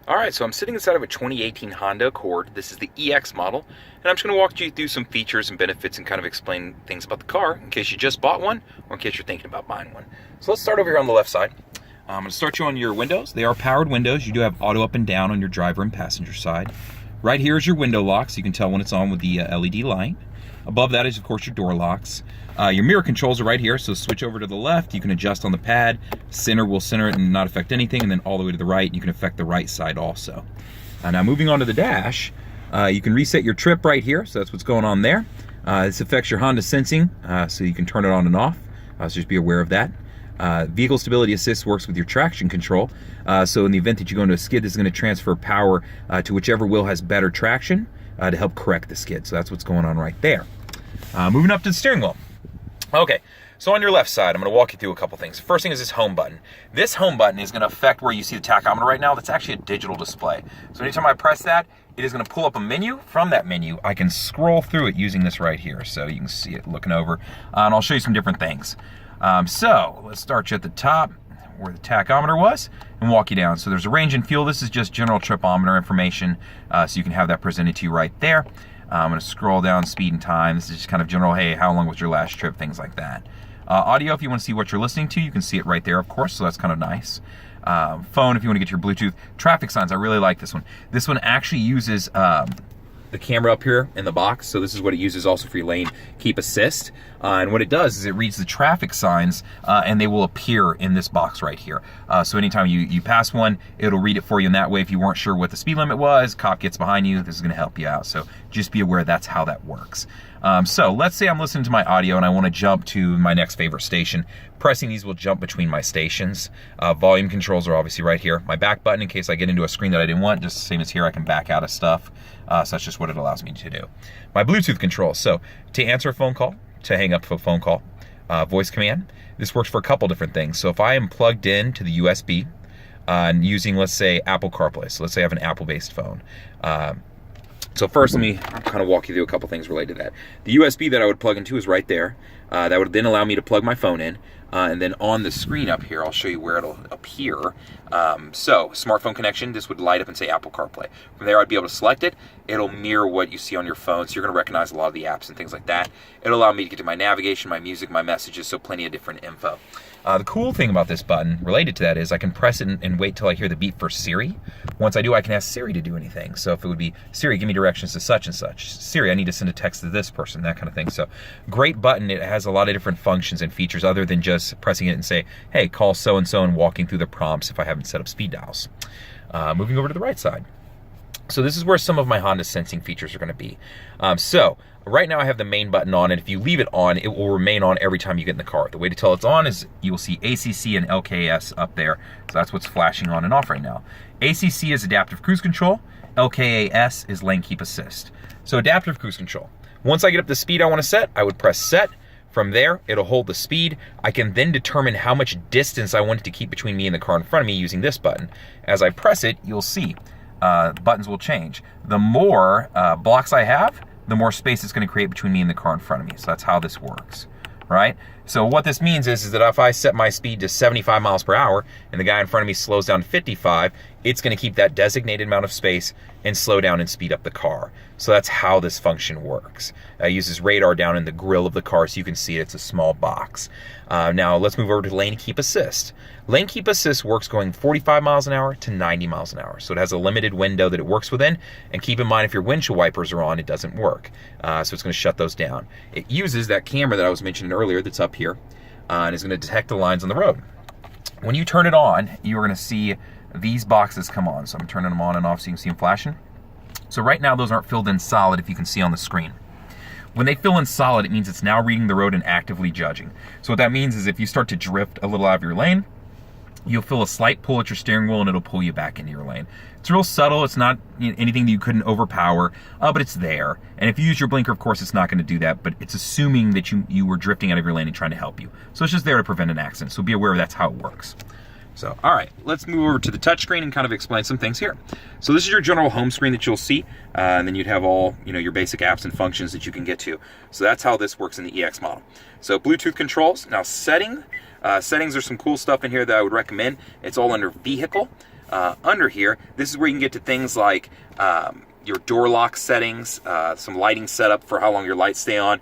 Alright, so I'm sitting inside of a 2018 Honda Accord. This is the EX model, and I'm just going to walk you through some features and benefits and kind of explain things about the car in case you just bought one or in case you're thinking about buying one. So let's start over here on the left side. I'm going to start you on your windows. They are powered windows. You do have auto up and down on your driver and passenger side. Right here is your window lock, so you can tell when it's on with the LED light. Above that is, of course, your door locks. Your mirror controls are right here, so switch over to the left. You can adjust on the pad. Center will center it and not affect anything, and then all the way to the right, you can affect the right side also. Now moving on to the dash, you can reset your trip right here, so that's what's going on there. This affects your Honda sensing, so you can turn it on and off, so just be aware of that. Vehicle Stability Assist works with your traction control, so in the event that you go into a skid, this is going to transfer power to whichever wheel has better traction to help correct the skid, so that's what's going on right there. Moving up to the steering wheel. Okay, so on your left side, I'm going to walk you through a couple things. First thing is this home button. This home button is going to affect where you see the tachometer right now. That's actually a digital display. So anytime I press that, it is going to pull up a menu. From that menu, I can scroll through it using this right here. So you can see it looking over, and I'll show you some different things. So let's start you at the top where the tachometer was and walk you down. So there's a range and fuel. This is just general tripometer information, so you can have that presented to you right there. I'm going to scroll down speed and time. This is just kind of general, hey, how long was your last trip, things like that. Audio, if you want to see what you're listening to, you can see it right there, of course, so that's kind of nice. Phone, if you want to get your Bluetooth. Traffic signs, I really like this one. This one actually uses the camera up here in the box, so this is what it uses also for your lane keep assist. And what it does is it reads the traffic signs and they will appear in this box right here. So anytime you pass one, it'll read it for you in that way. If you weren't sure what the speed limit was, cop gets behind you, this is going to help you out. So just be aware that's how that works. So let's say I'm listening to my audio and I want to jump to my next favorite station. Pressing these will jump between my stations. Volume controls are obviously right here. My back button, in case I get into a screen that I didn't want, just the same as here, I can back out of stuff. So that's just what it allows me to do. My Bluetooth controls. So to answer a phone call, to hang up a phone call, voice command. This works for a couple different things. So if I am plugged in to the USB and using, let's say, Apple Carplay. So let's say I have an Apple-based phone. So first, let me kind of walk you through a couple things related to that. The USB that I would plug into is right there. That would then allow me to plug my phone in. And then on the screen up here, I'll show you where it'll appear. So smartphone connection, this would light up and say Apple CarPlay. From there, I'd be able to select it. It'll mirror what you see on your phone, so you're going to recognize a lot of the apps and things like that. It'll allow me to get to my navigation, my music, my messages, so plenty of different info. The cool thing about this button related to that is I can press it and wait till I hear the beep for Siri. Once I do, I can ask Siri to do anything. So if it would be, Siri, give me directions to such and such. Siri, I need to send a text to this person, that kind of thing. So great button. It has a lot of different functions and features other than just pressing it and say, hey, call so-and-so and walking through the prompts if I haven't set up speed dials. Moving over to the right side. So this is where some of my Honda sensing features are going to be. So right now I have the main button on, and if you leave it on, it will remain on every time you get in the car. The way to tell it's on is you will see ACC and LKS up there. So that's what's flashing on and off right now. ACC is adaptive cruise control. LKAS is lane keep assist. So adaptive cruise control. Once I get up the speed I want to set, I would press set. From there, it'll hold the speed. I can then determine how much distance I want it to keep between me and the car in front of me using this button. As I press it, you'll see buttons will change. The more blocks I have, the more space it's going to create between me and the car in front of me. So that's how this works, right? So what this means is that if I set my speed to 75 miles per hour and the guy in front of me slows down to 55, it's going to keep that designated amount of space and slow down and speed up the car. So that's how this function works. It uses radar down in the grill of the car so you can see it. It's a small box. Now let's move over to lane keep assist. Lane keep assist works going 45 miles an hour to 90 miles an hour. So it has a limited window that it works within. And keep in mind, if your windshield wipers are on, it doesn't work. So it's going to shut those down. It uses that camera that I was mentioning earlier that's up here and is going to detect the lines on the road. When you turn it on, you're going to see these boxes come on. So I'm turning them on and off so you can see them flashing. So right now those aren't filled in solid, if you can see on the screen. When they fill in solid, it means it's now reading the road and actively judging. So what that means is if you start to drift a little out of your lane, you'll feel a slight pull at your steering wheel and it'll pull you back into your lane. It's real subtle. It's not anything that you couldn't overpower, but it's there. And if you use your blinker, of course, it's not going to do that, but it's assuming that you were drifting out of your lane and trying to help you. So it's just there to prevent an accident. So be aware that's how it works. So, all right, let's move over to the touchscreen and kind of explain some things here. So this is your general home screen that you'll see, and then you'd have all, your basic apps and functions that you can get to. So that's how this works in the EX model. So Bluetooth controls. Now settings are some cool stuff in here that I would recommend. It's all under vehicle. under here, this is where you can get to things like your door lock settings, some lighting setup for how long your lights stay on,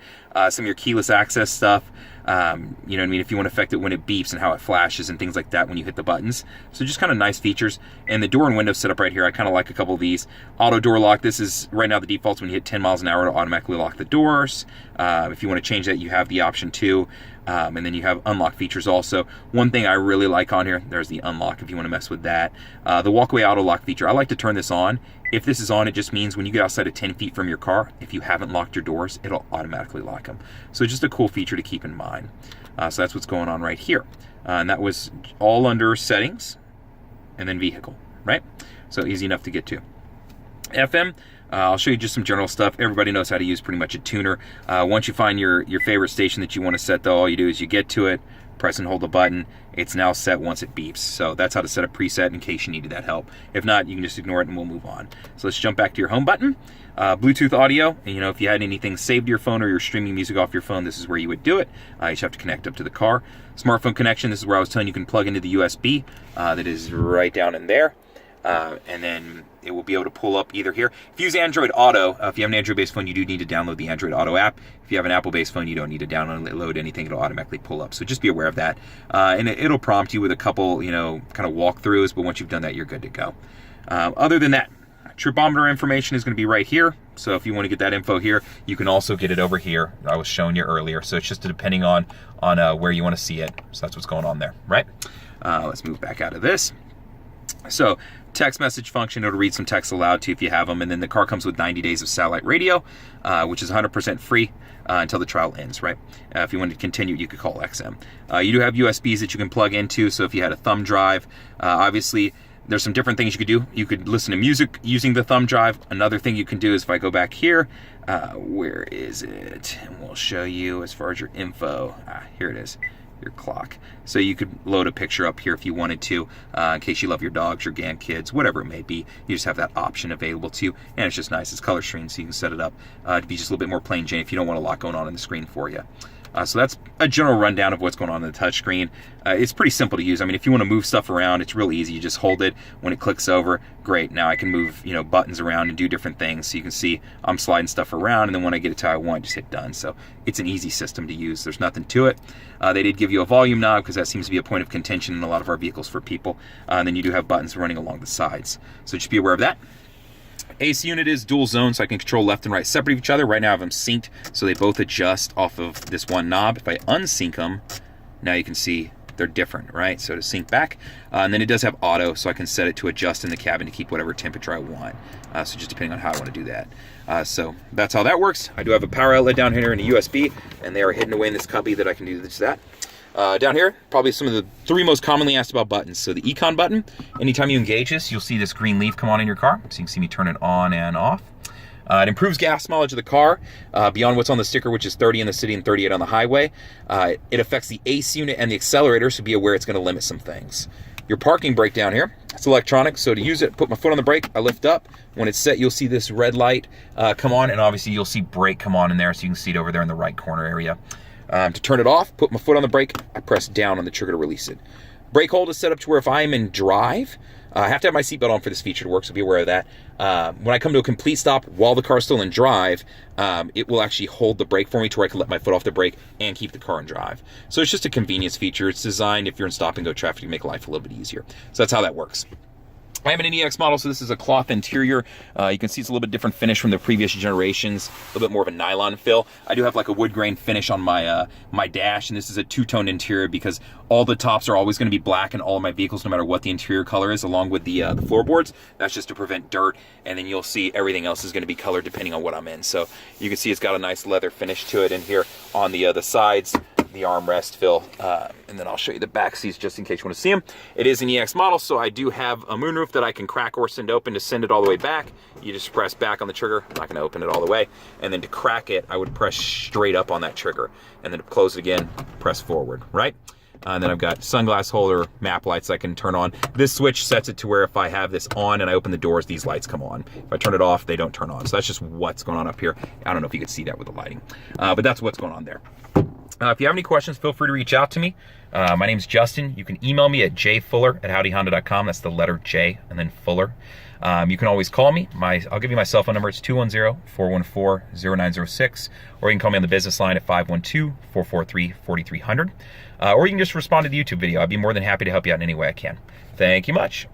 some of your keyless access stuff. You know what I mean, if you want to affect it when it beeps and how it flashes and things like that when you hit the buttons. So just kind of nice features. And the door and window setup right here, I kind of like a couple of these. Auto door lock, this is right now the default's when you hit 10 miles an hour to automatically lock the doors. If you want to change that, you have the option too. And then you have unlock features also. One thing I really like on here, there's the unlock if you want to mess with that. The walkaway auto lock feature, I like to turn this on. If this is on, it just means when you get outside of 10 feet from your car, if you haven't locked your doors, it'll automatically lock them. So just a cool feature to keep in mind. So that's what's going on right here. And that was all under settings and then vehicle, right? So easy enough to get to. FM, I'll show you just some general stuff. Everybody knows how to use pretty much a tuner. Once you find your favorite station that you want to set though, all you do is you get to it, press and hold the button. It's now set once it beeps. So that's how to set a preset in case you needed that help. If not, you can just ignore it and we'll move on. So let's jump back to your home button. Bluetooth audio, and you know, if you had anything saved to your phone or you're streaming music off your phone, this is where you would do it. You just have to connect up to the car. Smartphone connection, this is where I was telling you can plug into the USB. That is right down in there. And then it will be able to pull up either here. If you use Android Auto, if you have an Android-based phone, you do need to download the Android Auto app. If you have an Apple-based phone, you don't need to download anything. It'll automatically pull up. So just be aware of that. And it'll prompt you with a couple, you know, kind of walkthroughs, but once you've done that, you're good to go. Other than that, tripometer information is going to be right here. So if you want to get that info here, you can also get it over here. I was showing you earlier. So it's just depending on where you want to see it. So that's what's going on there, right? Let's move back out of this. So text message function, it'll read some text aloud to you if you have them. And then the car comes with 90 days of satellite radio, which is 100% free until the trial ends, right? If you want to continue, you could call XM. You do have USBs that you can plug into. So if you had a thumb drive, obviously there's some different things you could do. You could listen to music using the thumb drive. Another thing you can do is if I go back here, where is it? And we'll show you as far as your info. Here it is. Your clock. So you could load a picture up here if you wanted to, in case you love your dogs, your grandkids, whatever it may be. You just have that option available to you, and it's just nice. It's color screen, so you can set it up to be just a little bit more plain Jane if you don't want a lot going on the screen for you. So that's a general rundown of what's going on the touchscreen. It's pretty simple to use. I mean, if you want to move stuff around, it's real easy. You just hold it. When it clicks over, great. Now I can move, you know, buttons around and do different things. So you can see I'm sliding stuff around, and then when I get it to how I want, just hit done. So it's an easy system to use. There's nothing to it. They did give you a volume knob because that seems to be a point of contention in a lot of our vehicles for people. And then you do have buttons running along the sides. So just be aware of that. AC unit is dual zone, so I can control left and right separate of each other. Right now I have them synced, so they both adjust off of this one knob. If I unsync them, now you can see they're different, right? So to sync back, and then it does have auto, so I can set it to adjust in the cabin to keep whatever temperature I want. So just depending on how I want to do that. So that's how that works. I do have a power outlet down here and a USB, and they are hidden away in this cubby that I can do just that. Down here, probably some of the 3 most commonly asked about buttons. So the Econ button, anytime you engage this, you'll see this green leaf come on in your car. So you can see me turn it on and off. It improves gas mileage of the car beyond what's on the sticker, which is 30 in the city and 38 on the highway. It affects the AC unit and the accelerator, so be aware it's going to limit some things. Your parking brake down here, it's electronic, so to use it, put my foot on the brake, I lift up. When it's set, you'll see this red light come on, and obviously you'll see brake come on in there, so you can see it over there in the right corner area. To turn it off, put my foot on the brake, I press down on the trigger to release it. Brake hold is set up to where if I am in drive, I have to have my seatbelt on for this feature to work, so be aware of that. When I come to a complete stop while the car's still in drive, it will actually hold the brake for me to where I can let my foot off the brake and keep the car in drive. So it's just a convenience feature. It's designed if you're in stop-and-go traffic to make life a little bit easier. So that's how that works. I have an EX model, so this is a cloth interior. You can see it's a little bit different finish from the previous generations, a little bit more of a nylon fill. I do have like a wood grain finish on my my dash, and this is a two-tone interior because all the tops are always going to be black in all of my vehicles, no matter what the interior color is, along with the floorboards. That's just to prevent dirt, and then you'll see everything else is going to be colored depending on what I'm in. So you can see it's got a nice leather finish to it in here on the sides. The armrest fill, and then I'll show you the back seats just in case you want to see them. It is an EX model, so I do have a moonroof that I can crack or send open to send it all the way back. You just press back on the trigger. I'm not going to open it all the way. And then to crack it, I would press straight up on that trigger. And then to close it again, press forward, right? And then I've got sunglass holder, map lights I can turn on. This switch sets it to where if I have this on and I open the doors, these lights come on. If I turn it off, they don't turn on. So that's just what's going on up here. I don't know if you can see that with the lighting, but that's what's going on there. If you have any questions, feel free to reach out to me. My name's Justin. You can email me at jfuller@howdyhonda.com. That's the letter J and then Fuller. You can always call me. I'll give you my cell phone number. It's 210-414-0906. Or you can call me on the business line at 512-443-4300. Or you can just respond to the YouTube video. I'd be more than happy to help you out in any way I can. Thank you much.